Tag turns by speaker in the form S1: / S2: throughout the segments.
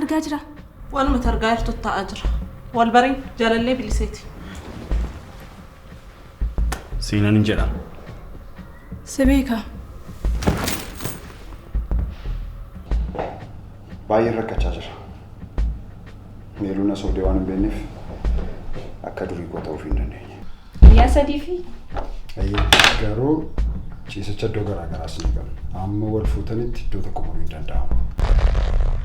S1: argaa jira?
S2: Waanuma targaa jirtu ta'aa jira. Wal bariin jaalallee biliseeti.
S3: Siinan hin jedha.
S1: Sibeeka.
S4: Baay'ee rakkachaa jira. Meeluuna soodee waan hin beekneef akka durii goota ofii hin dandeenye.
S1: Yaa sadii fi?
S4: Garuu ciisicha iddoo garaa garaas ni qabu. Amma wal fuutanitti iddoo tokko buluu hin danda'amu.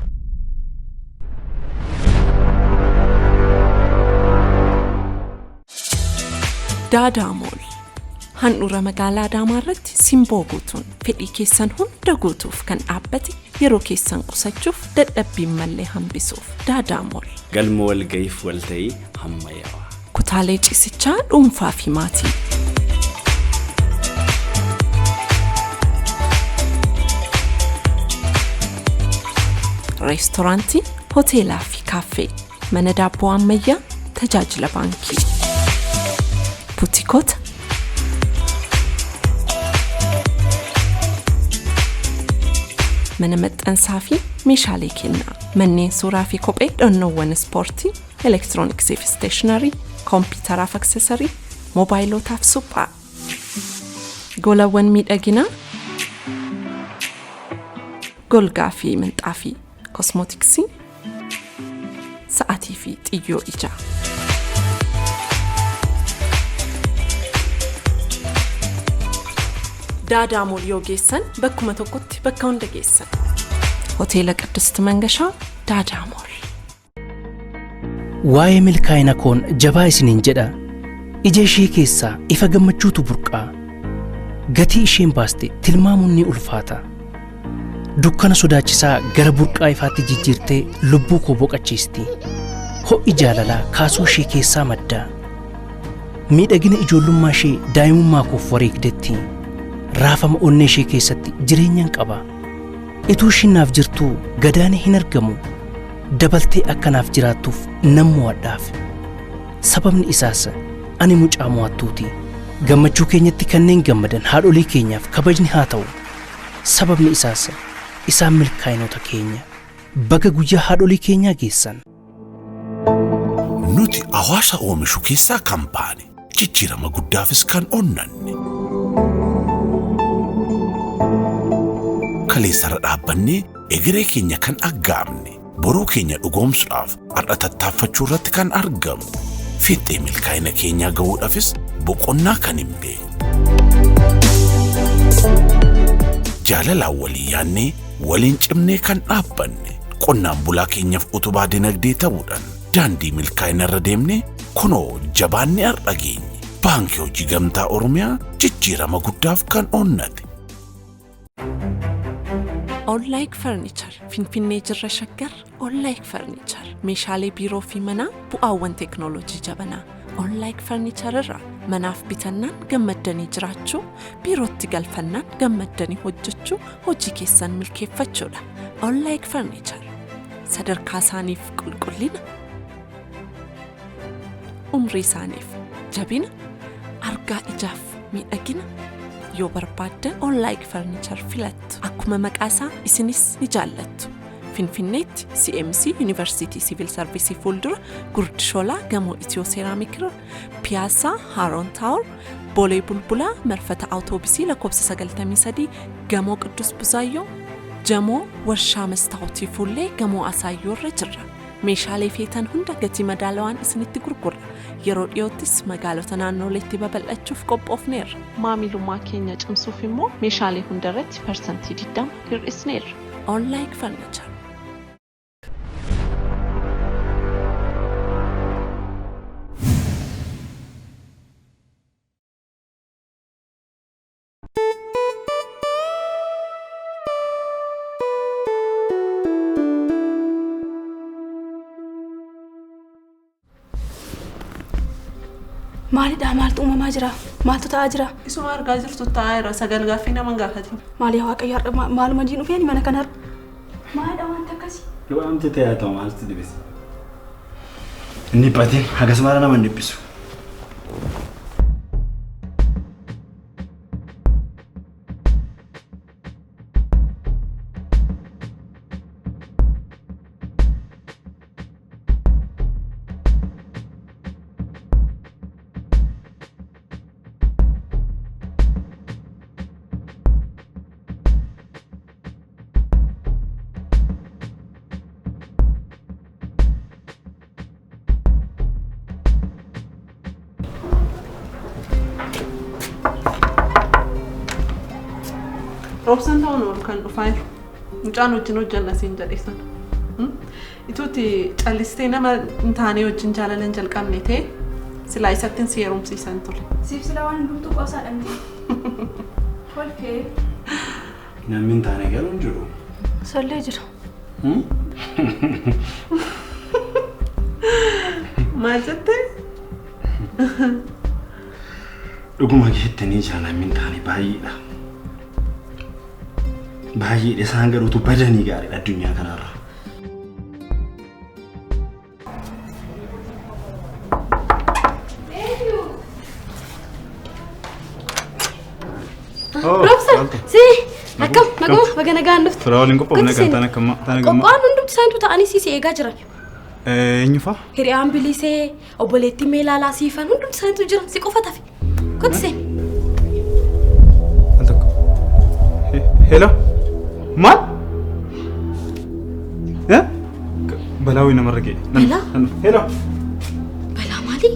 S2: Daadaamol handhuura magaalaa Adaamaarratti simboo guutuun fedhii keessan hunda guutuuf kan dhaabbate yeroo keessan qusachuuf dadhabbiin mallee hambisuuf Daadaamol
S3: Galma walga'iif walta'ii hammayyaawaa.
S2: Kutaalee ciisichaa dhuunfaa fi maatii. Reestooraantii, hoteelaa fi kaaffee, mana daabboo ammayyaa, tajaajila baankii. Buutikoota. Mana maxxansaa fi meeshaalee kennaa. Manneen suuraa fi kophee dhannoowwan ispoortii, elektirooniksii fi steeshinarii, koompiyuutaraa fi aksesarii, moobaayilotaa fi suphaa. Golawwan miidhaginaa. Golgaa fi minxaafii, kosmootiksii, sa'aatii fi xiyyoo ijaa. Daadaamol yoo geessan bakkuma tokkotti bakka hunda geessan. Hoteela Qiddusti Mangashaa Daadaamol.
S5: Waa'ee milkaa'ina koon jabaa isiniin jedha. Ija ishee keessaa ifa gammachuutu burqaa. Gatii isheen baaste tilmaamuun ni ulfaata. Dukkana sodaachisaa gara burqaa ifaatti jijjiirtee lubbuu koo boqachiisti. Ho'i jaalalaa kaasuu ishee keessaa madda. Miidhagina ijoollummaa ishee daa'imummaa koof wareegdetti. Raafama onnee ishee keessatti jireenyaan qaba. Ituu ishiin naaf jirtuu gadaane hin argamu. Dabaltee akkanaaf jiraattuuf nan mo'adhaaf. Sababni isaas ani mucaa mo'attuuti. Gammachuu keenyatti kanneen gammadan haadholii keenyaaf kabajni haa ta'u. Sababni isaas isaan milkaa'inoota keenya. Baga guyyaa haadholii keenyaa geessan.
S6: Nuti hawaasa oomishu keessaa kan baane jijjiirama guddaafis kan onnanne. Kaleessara dhaabbannee egeree keenya kan aggaamne boruu keenya dhugoomsuudhaaf har'a tattaaffachuu irratti kan argamu. Fiixee milkaa'ina keenyaa ga'uudhaafis boqonnaa kan hin beekne. Jaalalaan walii yaannee waliin cimnee kan dhaabbanne qonnaan bulaa keenyaaf utubaa dinagdee ta'uudhaan daandii milkaa'ina irra deemnee kunoo jabaannee har'a geenye. Baankii Hojii Gamtaa Oromiyaa jijjiirama guddaaf kan onnate.
S2: All-like furniture Finfinnee jirra shaggar all-like furniture meeshaalee biiroo fi manaa bu'aawwan teeknooloojii jabanaa. All-like furniture irraa manaaf bitannaan gammaddanii jiraachuu, biirootti galfannaan gammaddanii hojjechuu, hojii keessan milkeeffachuudha. All-like furniture sadarkaa isaaniif qulqullina, umrii isaaniif jabina, argaa ijaaf miidhagina. Yoo barbaaddan all-like furniture filattu. Akkuma maqaasaa isinis ni jaallattu. Finfinneetti CMC University Civil Service fuuldura Gurdi Shoolaa gamoo Itiyoo Seeraamik irra Piyaasaa Haaroon Taawur Boolee Bulbulaa marfata awutoobisii lakkoofsa 93 gamoo Qiddus Buzaayyoo jamoo warshaa Mastaawutii fuullee gamoo Asaayyoo irra jirra. Meeshaalee feetan hunda gatii madaalawaan isinitti gurgurra. Yeroo dhiyoottis magaalota naannoleetti babal'achuuf qophoofneerra. Maamilummaa keenya cimsuuf immoo meeshaalee hundarratti persantii 20 hir'isneerra. All-like furniture.
S1: Maalidha maaltu uumamaa jira? Maaltu ta'aa jira?
S2: Isuma argaa jirtu ta'aa jira sagal gaaffii nama gaafati.
S1: Maali waaqayyo har'a maaluma jiin dhufeen mana kana? Maalidha wanta akkasii?
S3: Yoo amti ta'aa ta'u maaltu dibise? Inni batiin hagas mara nama dhibbisu.
S2: Roobsan ta'uun oolu kan dhufaa jiru. Mucaan wajjin hojjanna siin jedheessan. Ituuti callistee nama hin taane wajjin jaalalan jalqabne ta'e silaa isattiin si heerumsiisan ture.
S1: Siif sila waan hundumtuu qoosaa dhabde. Kolfee.
S3: Namni hin taane garuu hin jiru.
S1: Sollee jira.
S2: Maal jettee?
S3: Dhuguma jettanii namni hin taane baay'eedha. Baay'eedha isaan garuutu badanii gaariidha addunyaa kanarra.
S1: Roobsan! Si! Akkam! Naguma! Baga nagaan dhufte.
S3: Firaa waliin qophoofne kan taane akkam
S1: Qophaan hundumti isaaniitu ta'anii si eegaa jiran.
S3: eenyu fa'a?
S1: Hiriyaan bilisee obboleettii meelaalaa siifan hundumti isaaniitu jiran si qofa tafe. Kottise.
S3: Al tokko. Hello? Maal? Balaa wayii namarra ga'e.
S1: Balaa?
S3: Hello?
S1: Balaa maali?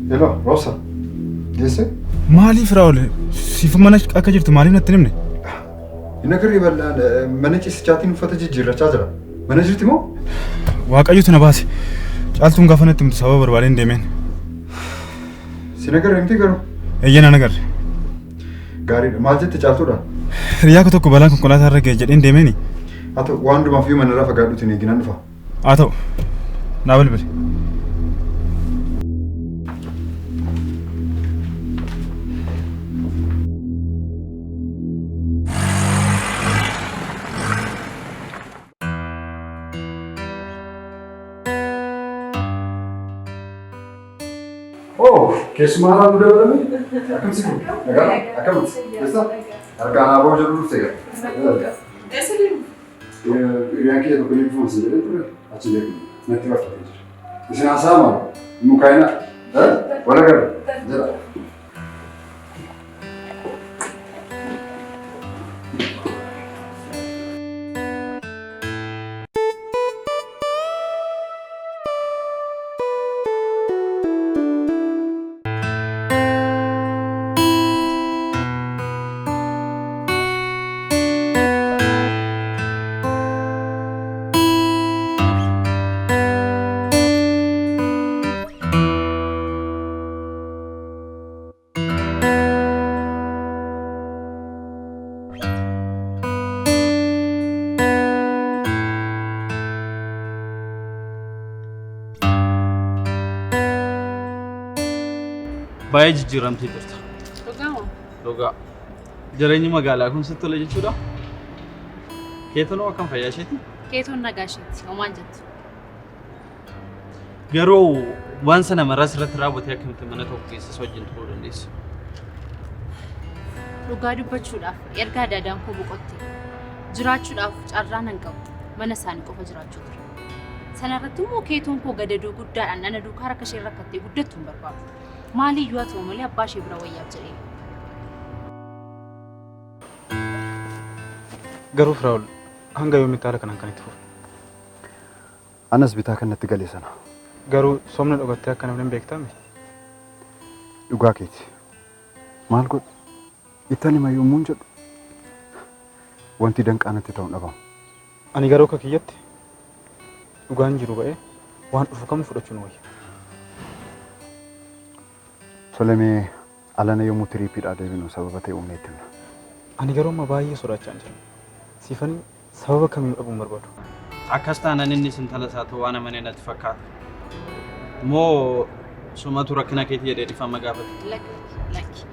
S4: Hello, Rosa. Deesse?
S3: Maaliif Raawul? Siif mana akka jirtu maaliif natti himne?
S4: Inni agarri bal'aan mana ciisichaatiin uffata jijjiirrachaa jira. Mana jirti moo?
S3: Waaqayyotu na baase. Caaltuun gaafa natti himtu sababa barbaadeen deemeen.
S4: Si nagarre miti garuu?
S3: Eeyyana nagarre.
S4: Gaariidha. Maal jette caaltuudha?
S3: Hiriyaa tokko balaan konkolaataa irra ga'e jedheen deemeeni.
S4: Haa ta'u waan hundumaaf iyyuu manarraa fagaadhuutiin eeginaan dhufa.
S3: Haa ta'u. Naa bilbili.
S4: Oh, keessumaa haala nu dabalame? Akkamsi kun? Nagaa? Akkamti? Eessa? Harkaan aboo jedhu dhufte gara.
S2: Eessa deemu?
S4: Hiriyaan kiyya tokko ni bifoomsi jedhee ture. Achi deemu. Natti barfatee jira. Isin haasaa maal? Mukaayina? Wala gara? Jira.
S7: Baay'ee jijjiiramtee jirta.
S2: Dhugamoo?
S7: Dhugaa. Jireenyi magaalaa kun sitti tola jechuudha. Keetoon akkam fayyaa isheeti?
S8: Keetoon nagaa isheeti. Homaan jettu.
S7: Garuu waan sana maras irratti raawwatee akkamitti mana tokko keessas wajjin turuu dandeessu?
S8: Dhugaa dubbachuudhaaf erga daadaan koo boqottee jiraachuudhaaf carraa nan qabu mana isaanii qofa jiraachuu ture. Sana irratti immoo keetoon koo gadadoo guddaadhaan nana duukaa harka ishee rakkattee guddattu hin barbaadu. Maaliyyuu haa ta'u malee abbaa ishee bira wayyaaf jedhee.
S3: Garuu Firaa'ol hanga yoomitti haala kanaan kan itti fufu?
S4: Anas bitaa kan natti galee sana.
S3: Garuu somna dhugattee akka namni hin beektame?
S4: Dhugaa keeti. Maal godhu? Ittaan hima yommuun jedhu. Wanti danqaa natti ta'uun dhabamu.
S3: Ani garuu akka kiyyatti dhugaan jiru ba'ee waan dhufu kam fudhachuun wayya.
S4: Solemee alana yommuu tiriippiidhaa deebinu sababa ta'e uumne itti himna.
S3: Ani garuu amma baay'ee sodaachaa jira. Siifan sababa kamiin dhabuun barbaadu.
S7: Akkas taanaan innis intala isaa ta'uu waan amanee natti fakkaata. Moo sumatu rakkina keetii jedhee dhifama gaafate?
S8: Lakki.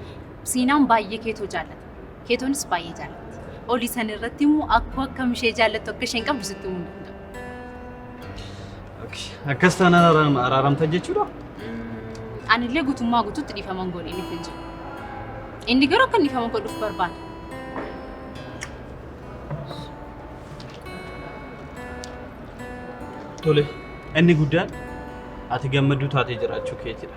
S8: Siinaan baay'ee keetoo jaallata. Keetoonis baay'ee jaallatti. Olii san irratti immoo akkam ishee jaallattu akka isheen qabdu sitti himuu danda'u.
S7: Akkas taanaan araaramta jechuudha.
S8: Ani illee guutummaa guutuutti dhiifaman godhe inni hin jiru. Inni garuu akka dhiifaman godhuuf barbaada.
S7: Tole, inni guddaan ati gammaduu taatee jiraachuu keetidha.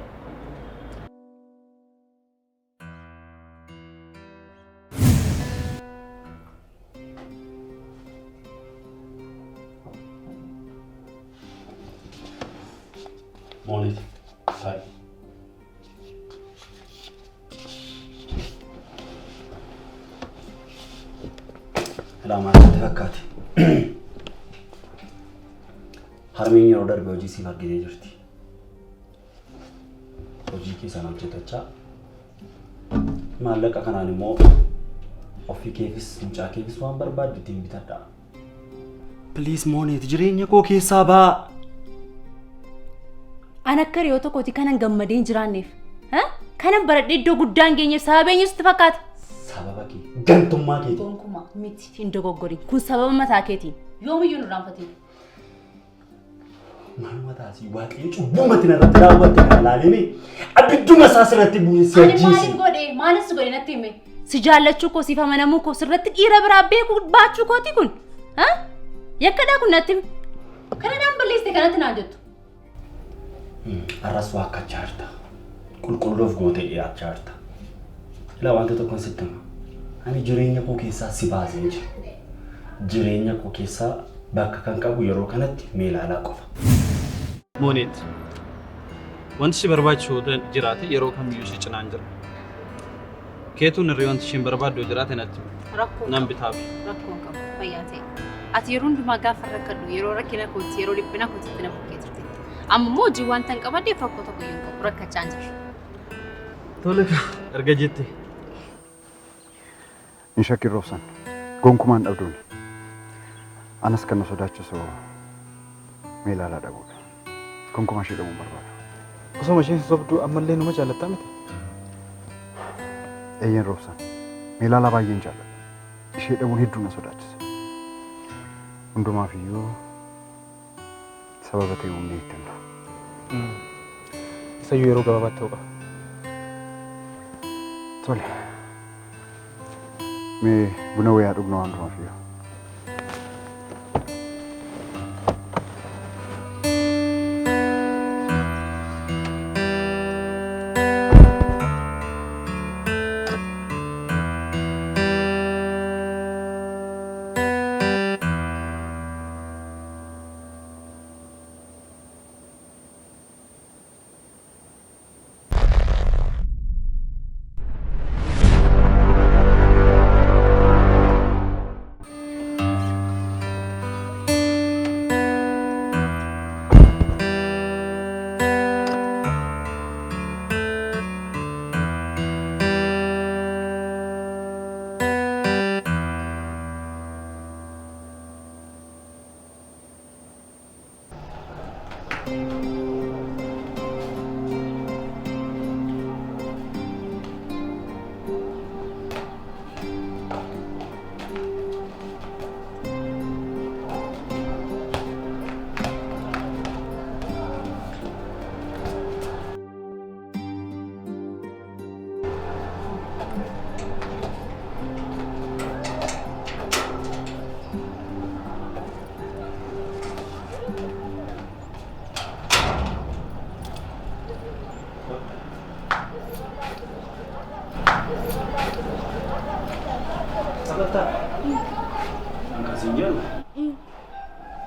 S3: Morning. Hi. Lama fakkaate. Harmeen yeroo darbe hojii siif argitee jirti. Hojii keessan hojjetachaa maallaqa kanaan immoo ofii keefis mucaa keefis waan barbaaddu ittiin bitadhaa. Please Monet, jireenya koo keessaa baa.
S8: Ana akka riyoo tokkooti kanan gammadeen jiraanneef. Kanan baradhee iddoo guddaan geenyeef sababa eenyutti fakkaata?
S3: Sababa kee gantummaa keeti.
S8: Gonkumaa miti hin dogoggoriin kun sababa mataa keetiin yoomiyyuu nu raanfatiin.
S3: Maal mataasii waaqayyo cubbumatti narratti raawwatte kana laalemee abidduma isaa sirratti bu'eessee
S8: ajjiise. Ani maalis godhe natti hime. Si jaallachuu koo siif amanamuu koo sirratti dhiira biraa beekuu baachuu kooti kun. Yakkadhaa kun natti hime. Kana naan balleessite kanatti naan jettu.
S3: Arras waa akka jaarta. Qulqulluuf gootee dhiyaachaa jirta. Ilaa wanta tokkoon sitti hima. Ani jireenya koo keessaa si baasee jira. Jireenya koo keessaa bakka kan qabu yeroo kanatti meelaalaa qofa.
S7: Monet, wanti si barbaachisu jiraate yeroo kamiyyuu si cinaan jira. Keetuun irree wanti isheen barbaaddu jiraate natti nan bitaaf.
S8: Rakkoon qabu fayyaa ta'e. Ati yeroo hundumaa gaafa rakkadhu yeroo rakkina kootti yeroo dhiphina kootti na bukkee jirti. Amma immoo hojii wanta hin qabaddeef rakkoo tokko hin qabu rakkachaa hin jiru.
S7: Tole erga jette.
S4: Hin shakkirroofsan gonkumaan dhabduuni. Anas kan na sodaachisu meelaalaa dhabuudha. Gonkumaa ishee dhabuun barbaada.
S9: Osoo isheen sobduu ammallee numa jaallattaa miti?
S4: Eeyyan roobsan meelaalaa baay'een jaalladha. Ishee dhabuun hedduu na sodaachisa. Hundumaaf iyyuu sababa ta'e humni itti himna.
S9: Isayyuu yeroo gabaabaatti ta'uu qaba.
S4: Tole. Mee buna wayyaa dhugna waan hundumaaf iyyuu.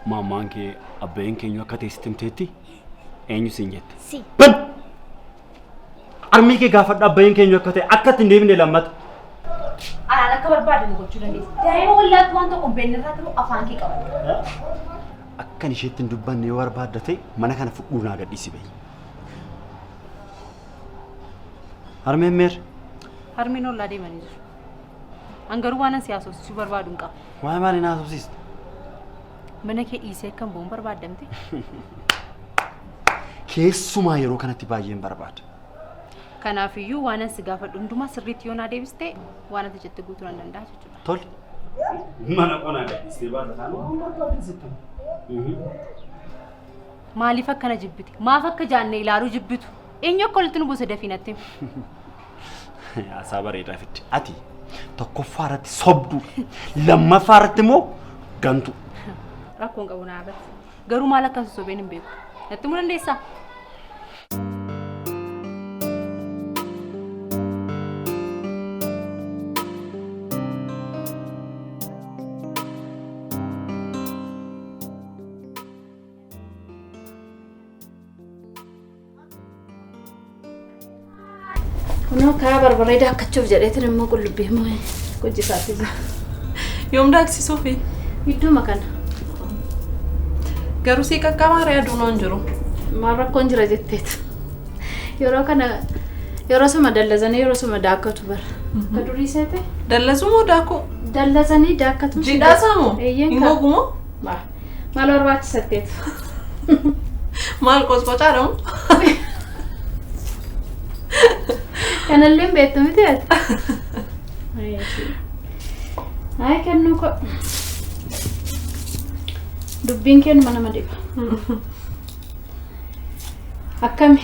S3: Maamaan kee abbeen keenya akka teessitti himteetti eenyu siin jette?
S10: Si.
S3: Armii kee gaafadha abbeen keenya akka ta'e akka ittiin deebine lammata.
S8: Anaan akka barbaadame gochuu dandeessa. Daa'ima wallaatti waan tokko hin beekne irraa ta'u afaan kee qaba.
S3: Akkan isheetti hin dubbanne yoo barbaadda ta'e mana kana fudhuu naa gadhiisi bahi. Harmeen meer?
S8: Harmeen ollaa deemanii jiru. Angaruu waan an siyaasofsiisuu barbaadu hin qabu.
S3: Waa'ee maaliin haasofsiista?
S8: Mana kee dhiisee kan bu'uun barbaadamte?
S3: Keessumaa yeroo kanatti baay'een barbaada.
S8: Kanaafiyyuu waan an si gaafadhu hundumaa sirriitti yoo naa deebiste waan ati jette guutuu nan danda'a jechuudha.
S3: Tole. Mana qonaa gadhiistee baata taanu waan barbaadde sitti.
S8: Maaliif akkana jibbiti? Maaf akka jaanne ilaaluu jibbitu? Eenyu akka walitti nu buuse dafiinatti?
S3: Asaa bareedaa fitti. Ati tokkoffaa irratti sobdu, lammaffaa irratti immoo gantu.
S8: Rakkoon qabu naa irratti. Garuu maal akka sobeen hin beeku. Natti mu dandeessaa? Kuno kaa barbaree daakkachuuf jedheetin immoo qullubbii moo hojjisaatti jira.
S2: Yoom daaksisuu fi?
S8: Idduma kana.
S2: Garuu sii qaqqabaaree aduunoon jiru.
S8: Maal rakkoon jira jetteetu. Yeroo kana yeroo suma dallazanii yeroo suma daakkatu bara. Ka durii seete?
S2: Dallazuu moo daakuu?
S8: Dallazanii daakkatu.
S2: Jidhaasaa moo?
S8: Eeyyeen
S2: hin gogu moo?
S8: Maal barbaachisateetu?
S2: Maal qosqocaa dhamu?
S8: Kanallee beektu miti ati. Ay kennu ko. Dubbiin kennu mana madiba. Akkami?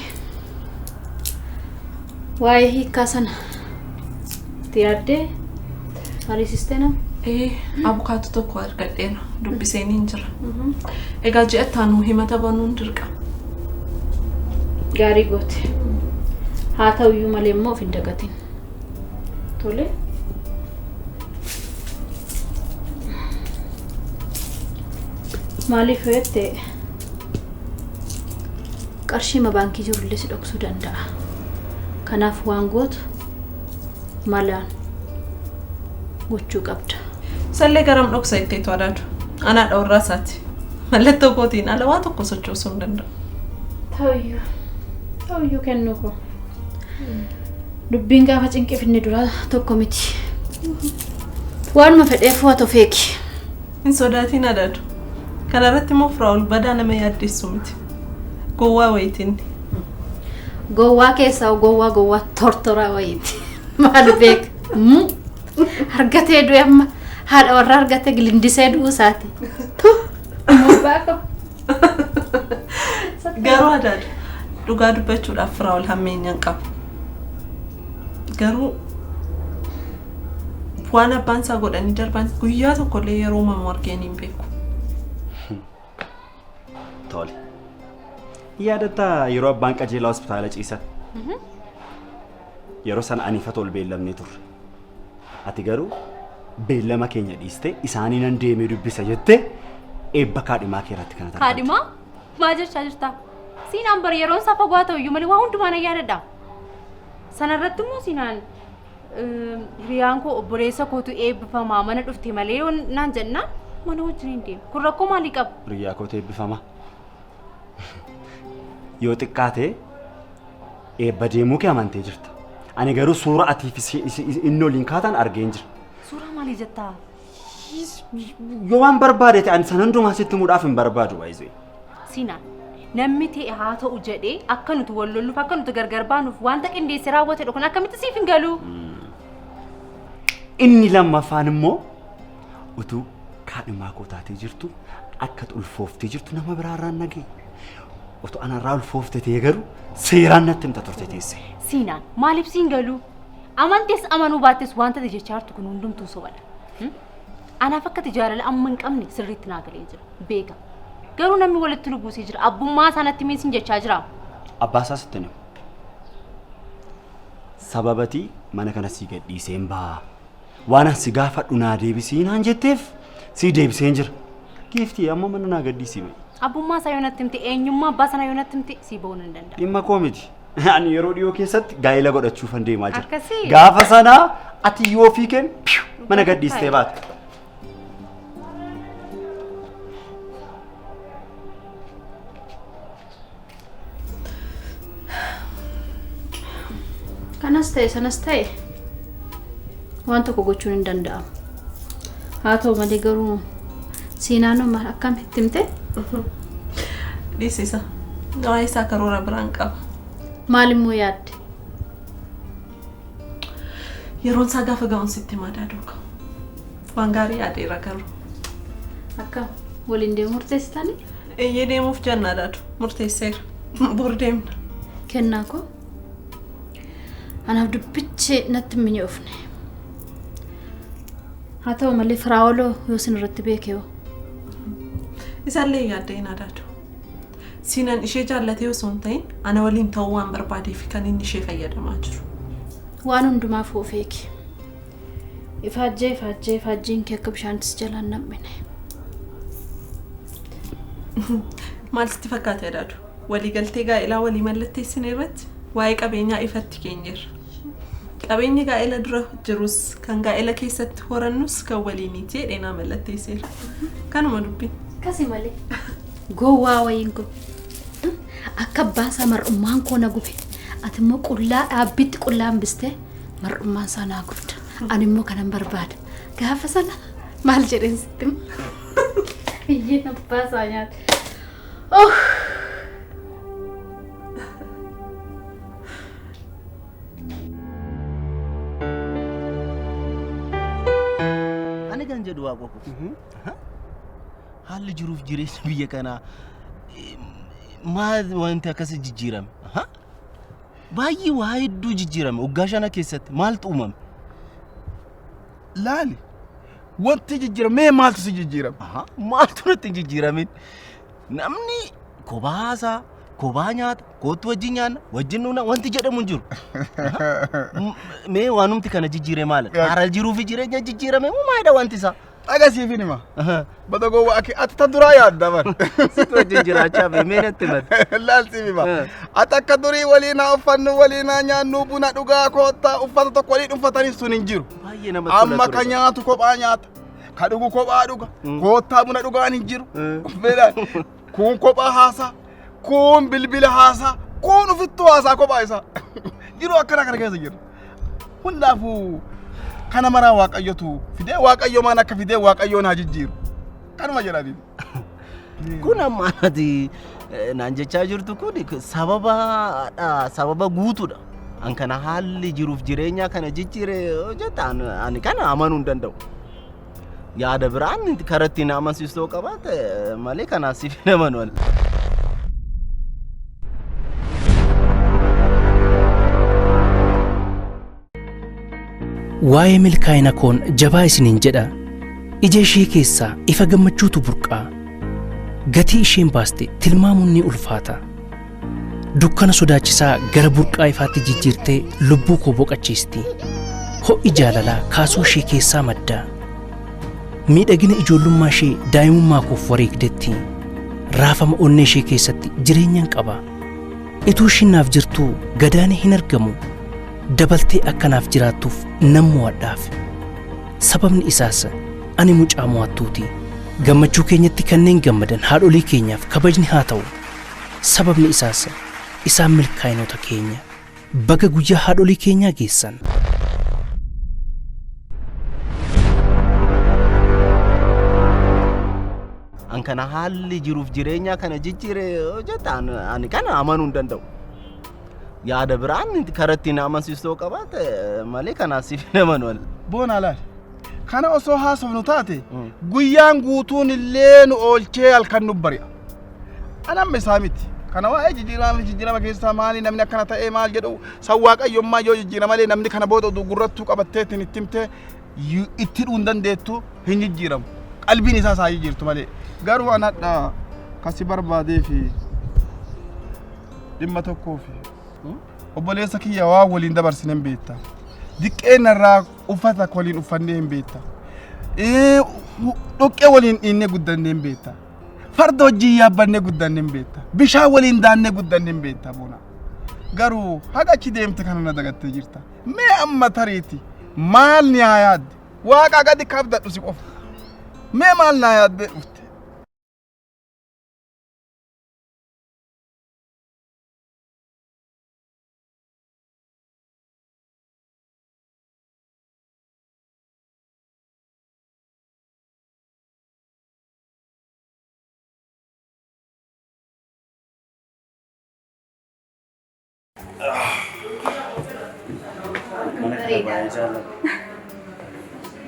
S8: Waa'ee hiikaa sana itti yaaddee mariisistee nama?
S2: Abukaatu tokko argadheera. Dubbiseen hin jira. Egaa ji'attaanuu himata banuun dirqama.
S8: Gaarii goote. Haa ta'uyyuu malee immoo of hin dagatin. Tole. Maaliif jette qarshiima baankii jirullee si dhoksuu danda'a. Kanaaf waan gootu malaan gochuu qabda.
S2: Sallee garam dhoksa itteetu adaadu. Anaa dhawurraa isaati. Mallattoo kootiin ala waa tokko sochoosuu hin danda'u.
S8: Ta'uyyuu kennuu koo. Dubbiin gaafa cinqee finne duraa tokko miti. Waanuma fedheef waa tofeeki.
S2: Hin sodaatiin adaadu. Kana irratti immoo Firaa'ol badaa nama yaaddeessu miti. Gowwaa wayitiin.
S8: Gowwaa keessaa gowwaa tortoraa wayiiti. Maal beek? Argatee du'e amma haadha warra argate gilindisee du'uu isaati.
S2: Garuu adaadu dhugaa dubbachuudhaaf Firaa'ol hammeenyaan qaba. Garuu waan abbaan isaa godhanii darban guyyaa tokkollee yeroo uumamu argeen hin beeku.
S3: Tole. Yaadataa yeroo abbaan qajeelaa hospitaala ciisan. Yeroo sana aniifatu ol beellamnee turre. Ati garuu beellama keenya dhiiste isaanii nan deemee dubbisa jettee eebba kaadhimaa kee irratti kana ta'a.
S8: Kaadhimaa? Maal jechaa jirta? Siinaan bari yeroon isaa fagoo ta'uyyuu malee waa hundumaa na yaadadha. Sanarratti immoo siinaan hiriyaan koo obboleessa kootu eebbifamaa mana dhufte malee naan jennaan mana wajjin hin deemu. Kun rakkoo maalii qaba?
S3: Hiriyaa kootu eebbifama. Yoo xiqqaate eebba deemuu kee amantee jirta. Ani garuu suura atii fi inni waliin kaatan argeen jira.
S8: Suuraa maalii jettaa?
S3: Yoo waan barbaade ta'an san hundumaa sitti muudhaaf hin barbaadu waayizee.
S8: Siinaan namni ta'e haa ta'u jedhee akka nuti wal lolluuf akka nuti gargar baanuuf wanta qindeessee raawwate dhokon akkamitti siif hin galu?
S3: Inni lammaffaan immoo utuu kaadhimaa koo taatee jirtu akka ulfooftee jirtu nama biraarraan nagee. Utuu anarraa ulfoofte ta'ee garuu seeraan natti himta turte teesse.
S8: Siinaan maaliif siin galu? Amantees amanuu baattes wanta jechaa jirtu kun hundumtuu sobadha. Anaaf akka jaalala amma hin qabne sirriitti naa galee jira. Beeka. Garuu namni walitti nu buusee jira. Abbummaa isaanitti miisin jechaa jira.
S3: Abbaa isaa sitti himu. Sababatii mana kana sii gadhiiseen baa. Waan asi gaafadhu naa deebisii naan jetteef sii deebiseen jira. Giiftii amma mana naa gadhiisii ba'i.
S8: Abbummaa isaa yoonatti himte eenyummaa abbaa sana yoonatti himte sii ba'uu nan danda'a.
S3: Dhimma koo miti. Ani yeroo dhiyoo keessatti gaa'ela godhachuufan deemaa jira.
S8: Akkasii.
S3: Gaafa sanaa ati yoo fi kenn mana gadhiistee baate.
S8: Kanas ta'e sanas ta'e waan tokko gochuun hin danda'amu. Haa ta'u malee garuu siinaanuma akkamitti himte?
S2: Dhiisisa. Waa'ee isaa karoora biraan qaba.
S8: Maal immoo yaadde?
S2: Yeroon isaa gaafa ga'uun sitti madaaduuka. Waan gaarii yaadeera garuu.
S8: Akkam waliin deemu murteessitanii?
S2: Eeyyedeemuuf jannaadhaatu murteesseera. Bordeemna.
S8: Kennaa koo anaaf dubbichi natti hin mi'oofne. Haa ta'u malee firaawoloo yoo isin irratti beekee
S2: Isaallee yaadda hin adaatu. Siinan ishee jaallatee osoo hin ta'in ana waliin ta'uu waan barbaadeef kan inni ishee fayyadamaa jiru.
S8: waan hundumaaf ofeeki. Ifaajjiin kee akka bishaantis jalaan nam'ine.
S2: Maal sitti fakkaata jedhaatu? Waliigaltee gaa'elaa walii mallatteessine irratti waa'ee qabeenyaa ifatti keenyerra. Qabeenyi gaa'ela dura jirus kan gaa'ela keessatti horannus kan waliiniiti jedheenaa mallatteesseera. Kanuma dubbiin.
S8: Kasi malee. Gowwaa wayiin kun. Akka baasa mar'ummaan koo na gube. Ati immoo qullaa dhaabbitti qullaan bistee mar'ummaan isaa naa gubda. Ani immoo kanan barbaada. Gaafa sana maal jedheen sitti Iyyee abbaasaa nyaata. Oh!
S10: Ani kan jedhu waaqoo ko. Haalli jiruuf jireenya biyya kanaa maal wanti akkasii jijjiirame? Baay'ee waa hedduu jijjiirame. Waggaa 5 keessatti maaltu uumame?
S11: Laali wanti jijjiirame maaltu si jijjiirame?
S10: Maaltu natti jijjiiramin? Namni kobaasaa, kobaa nyaata, kootu wajjin nyaanna, wajjin nuuna wanti jedhamu hin jiru. Mee waanumti kana jijjiire maal? Haala jiruuf jireenya jijjiirame moo maayidha wanti isaa?
S11: Agasiif nima. Bada gowwa ati ta duraa yaadda bar.
S10: Situ wajjin jiraachaa be mee natti mad.
S11: Laalsi bima. Ati akka durii waliin uffannu waliin nyaannu buna dhugaa koottaa uffata tokko waliin uffatanii sun hin jiru.
S10: Baay'ee namatti tola.
S11: Amma ka nyaatu kophaa nyaata. Ka dhugu kophaa dhuga. Koottaa buna dhugaan hin jiru. Beela kun kophaa haasaa. Kun bilbila haasaa. Kun ufittu haasaa kophaa isaa. Jiru akkana kana keessa jira. Hundaafuu kana mara waaqayyotu fidee waaqayyo maan akka fidee waaqayyoon haa jijjiiru. Kanuma jedhani.
S10: Kun amma ati naan jechaa jirtu kun sababa guutuudha. An kana haalli jiruuf jireenya kana jijjiire hojjetaan ani kana amanuu hin danda'u. Yaada biraan karatti na amansiistoo qabaate malee kanaaf siif nama wal.
S5: Waa'ee milkaa'ina koon jabaa isiniin jedha. Ija ishee keessaa ifa gammachuutu burqaa. Gatii isheen baaste tilmaamuun ni ulfaata. Dukkana sodaachisaa gara burqaa ifaatti jijjiirtee lubbuu koo boqachiisti. Ho'i jaalalaa kaasuu ishee keessaa madda. Miidhagina ijoollummaa ishee daa'imummaa koof wareegdetti. Raafama onnee ishee keessatti jireenyaan qaba. Ituu ishiin naaf jirtuu gadaanii hin argamu. Dabaltee akkanaaf jiraattuuf nan mo'adhaaf. Sababni isaas ani mucaa mo'attuuti. Gammachuu keenyatti kanneen gammadan haadholii keenyaaf kabajni haa ta'u. Sababni isaas isaan milkaa'inoota keenya. Baga guyyaa haadholii keenyaa geessan.
S10: An kana haalli jiruuf jireenya kana jijjiire hojjetaan ani kana amanuu hin danda'u. Yaada biraan karatti na amansiistoo qabaate malee kanaaf siif nama wal.
S11: Boona laal. Kana osoo haasofnu taate guyyaan guutuun illee nu oolchee halkan nu bari'a. Anamma isaa miti. Kana waa'ee jijjiirama keessaa maali namni akkana ta'ee maal jedhu san waaqayyommaa yoo jijjiirama malee namni kana booda gurrattuu qabatteetiin itti himtee itti dhuun dandeettu hin jijjiiramu. Qalbiin isaa saa jijjiirtu malee. Garuu anadha kasi barbaadee fi dhimma tokkoo fi obboleessa kiyya waa waliin dabarsine hin beekta. Diqqeena irraa uffata waliin uffannee hin beekta. Dhoqqee waliin dhiinnee guddannee hin beekta. Farda hojii yaabbannee guddannee hin beekta. Bishaan waliin daannee guddannee hin beekta boona. Garuu haga achi deemte kana na dagattee jirta. Mee amma tariiti maal ni haa yaadde? Waaqa gadi kabdadhu si qofa. Mee maal naa yaaddee dhufte?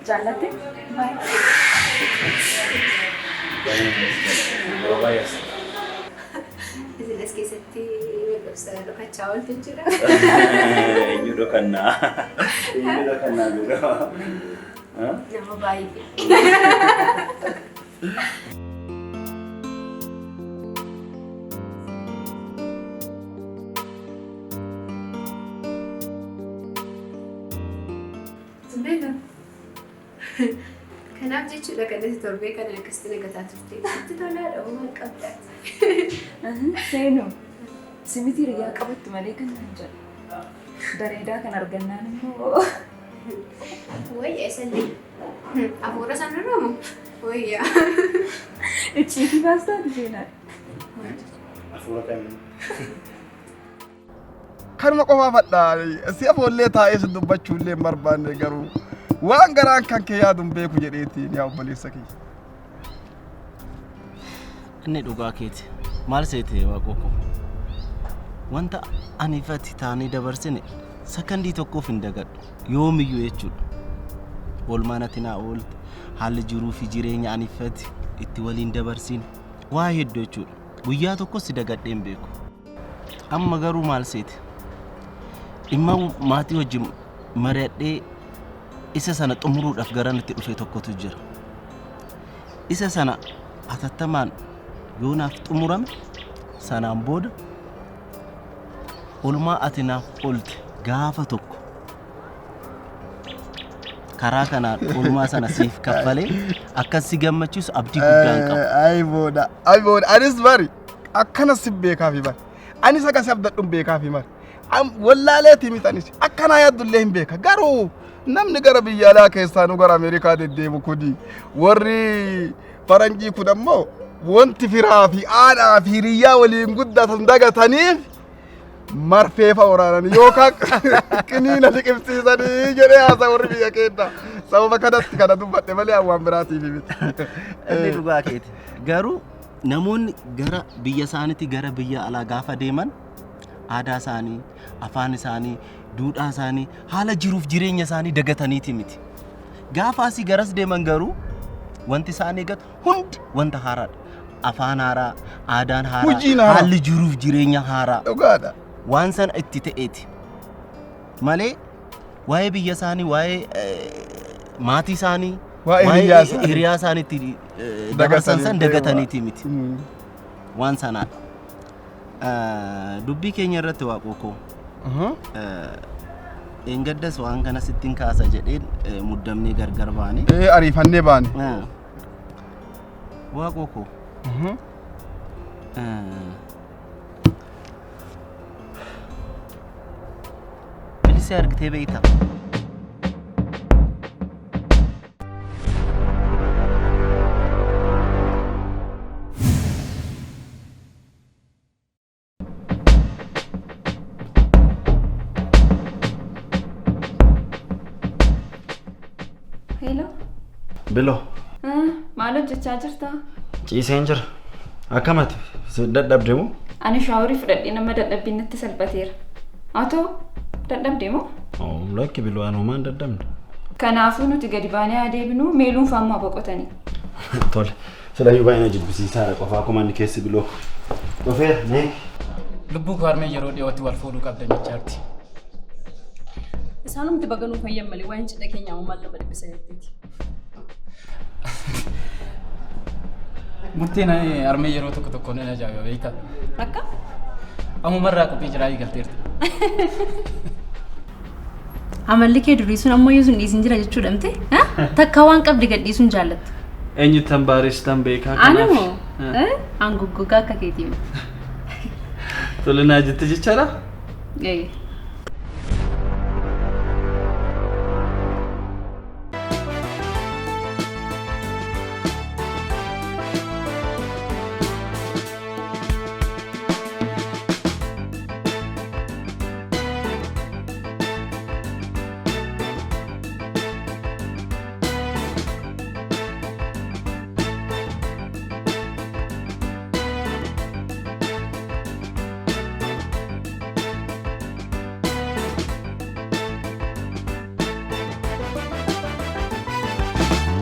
S1: Jaallate? Baay'ee.
S12: sana dhokachaa ooltu jira.
S3: Eenyu dhokannaa? Eenyu dhokannaa biroo?
S12: Nama baay'ee. Beeka. Kanaaf jechuudha kanatti torbee kana akkasitti nagataa turte. Itti tolaadha uumaan qabdaati.
S1: Seenuu simiti riyaa qabattu malee kan nan jedhu. Bareedaa kan argannaan immoo.
S12: Wayyaa isallee. Afuura san irraamu? Wayyaa.
S1: Icciitii baastaati seenaa.
S3: Afuura kamiin?
S11: Kanuma qofaa fadhaa si afoollee taa'ee si dubbachuullee hin barbaanne garuu waan garaan kan kee yaaduun beeku jedheetiin yaa obboleessa kiyya.
S10: Inni dhugaa keeti. Maal seete waaqoko? Wanta ani ifatti taanii dabarsine sakandii tokkoof hin dagadhu. Yoomiyyuu jechuudha. Oolmaan ati naa oolte haalli jiruu fi jireenya ani ifatti itti waliin dabarsin waa hedduu jechuudha. Guyyaa tokkos si dagadhee hin beeku. Amma garuu maal seete? Dhimma maatii wajjin mari'adhee isa sana xumuruudhaaf gara nutti dhufe tokkotu jira. Isa sana atattamaan yoo naaf xumurame sanaan booda oolmaa ati naaf oolte gaafa tokko karaa kanaan oolmaa sana siif kaffalee akkas si gammachiisu abdii guddaan qaba.
S11: Ay booda anis bari akkana si beekaafi bari anis akkas abdadhuun beekaafi bari. Wallaalee timitanis akkana yaaddullee hin beeka garuu namni gara biyya alaa keessaa nu gara Ameerikaa deddeemu kuni warri faranjii kun ammoo wanti firaa fi aadaa fi hiriyyaa waliin guddatan dagataniif marfeefa waraananii yookaan qiniina liqimsiisanii jedhee haasa warri biyya keenya sababa kanatti kana dubbadhe malee waan biraatiif miti.
S10: Inni dhugaa keeti. Garuu namoonni gara biyya isaaniitti gara biyya alaa gaafa deeman aadaa isaanii, afaan isaanii, duudhaa isaanii, haala jiruuf jireenya isaanii dagataniiti miti. Gaafa asii garas deeman garuu wanti isaan eegatu hundi wanta haaraadha. Afaan haaraa, aadaan haaraa, haalli jiruuf jireenya haaraa.
S11: Dhugaadha.
S10: Waan sana itti ta'eeti. Malee waa'ee biyya isaanii, waa'ee maatii isaanii, waa'ee hiriyaa isaaniitti dabarsan san dagataniiti miti. Waan sanaadha. Dubbii keenya irratti waaqoko. Engaddas waan kana sittiin kaasa jedheen muddamnee gargar baane.
S11: Ariifannee baane.
S10: Waaqoko. Bilisa argitee beektaa?
S3: Bilo.
S1: Maal hojjechaa jirta?
S3: Ciiseen jira. Akkamati? Si dadhabde moo?
S1: Ani shaaworii fudhadhee nama dadhabbii natti salphateera. Atoo dadhabde moo?
S3: Lakki Biloo ani homaan dadhabne.
S1: Kanaafuu nuti gadi baanee adeemnu meeluun faammaa boqotanii.
S3: Tole. Silayyuu baay'ina jibbisiisaadha qofaa akkuma inni keessi Biloo. Dhufeera mee?
S9: Lubbuu koo harmee yeroo dhiyootti wal fuudhuu qabdan jechaarti.
S1: Isaanumti baganuu fayyan malee waan cidha keenyaa uumaan lama dhibbisa jetteeti.
S9: Murtiin harmee yeroo tokko tokko ni ajaa'iba beektaa?
S1: Akka?
S9: Ammumarraa qophii jiraa eegalteerta.
S8: Amalli kee durii sun ammoo yuusun dhiisin jira jechuudha mite? Takka waan qabdi gadhiisuun jaallatta.
S7: Eenyu tan baaristan beekaa
S8: kanaaf? Anu angoggogaa akka keetii.
S7: Tole naa jette jechaadha?
S8: Ee.